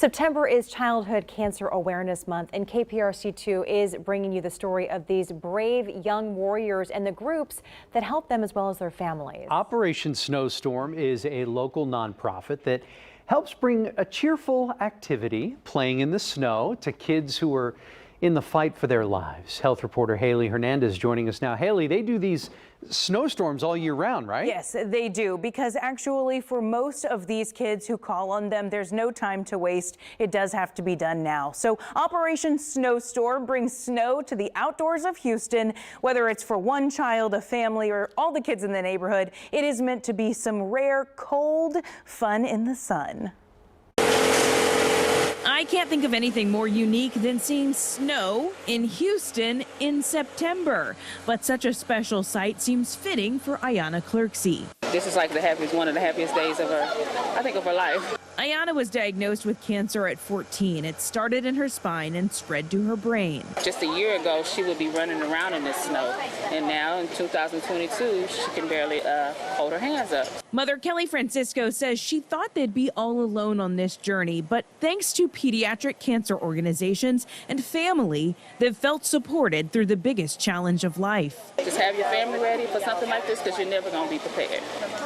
September is Childhood Cancer Awareness Month, and KPRC2 is bringing you the story of these brave young warriors and the groups that help them as well as their families. Operation Snowstorm is a local nonprofit that helps bring a cheerful activity, playing in the snow, to kids who are in the fight for their lives. Health reporter Haley Hernandez joining us now. Haley, they do these snowstorms all year round, right? Yes, they do, because actually for most of these kids who call on them, there's no time to waste. It does have to be done now. So Operation Snowstorm brings snow to the outdoors of Houston, whether it's for one child, a family, or all the kids in the neighborhood. It is meant to be some rare, cold fun in the sun. I can't think of anything more unique than seeing snow in Houston in September. But such a special sight seems fitting for Ayanna Clerksey. This is like one of the happiest days of her life. Ayanna was diagnosed with cancer at 14. It started in her spine and spread to her brain. Just a year ago, she would be running around in this snow. And now in 2022, she can barely hold her hands up. Mother Kelly Francisco says she thought they'd be all alone on this journey, but thanks to pediatric cancer organizations and family, they've felt supported through the biggest challenge of life. Just have your family ready for something like this, because you're never going to be prepared.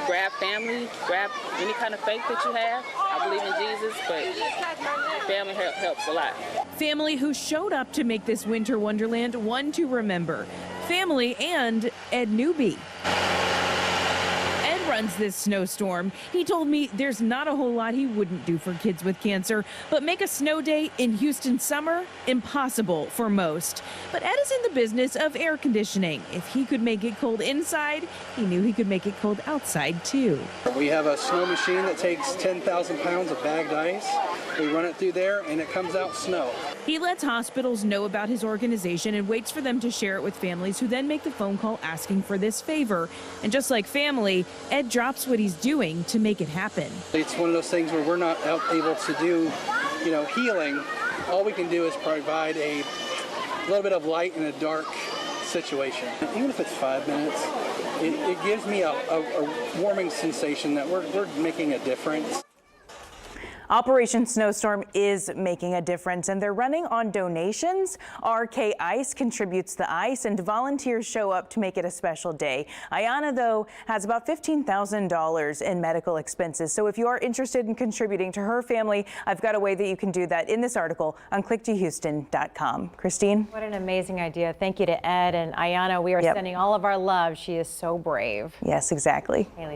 Grab family, grab any kind of faith that you have. I believe in Jesus, but family helps a lot. Family who showed up to make this winter wonderland one to remember. Family and Ed Newby. Ed runs this snowstorm. He told me there's not a whole lot he wouldn't do for kids with cancer, but make a snow day in Houston summer impossible for most. But Ed is in the business of air conditioning. If he could make it cold inside, he knew he could make it cold outside too. We have a snow machine that takes 10,000 pounds of bagged ice. We run it through there and it comes out snow. He lets hospitals know about his organization and waits for them to share it with families, who then make the phone call asking for this favor. And just like family, Ed drops what he's doing to make it happen. It's one of those things where we're not able to do, healing. All we can do is provide a little bit of light in a dark situation. Even if it's 5 minutes, it gives me a warming sensation that we're making a difference. Operation Snowstorm is making a difference, and they're running on donations. RK Ice contributes the ice, and volunteers show up to make it a special day. Ayanna, though, has about $15,000 in medical expenses. So if you are interested in contributing to her family, I've got a way that you can do that in this article on click2houston.com. Christine? What an amazing idea. Thank you to Ed and Ayanna. We are sending all of our love. She is so brave. Yes, exactly. Haley.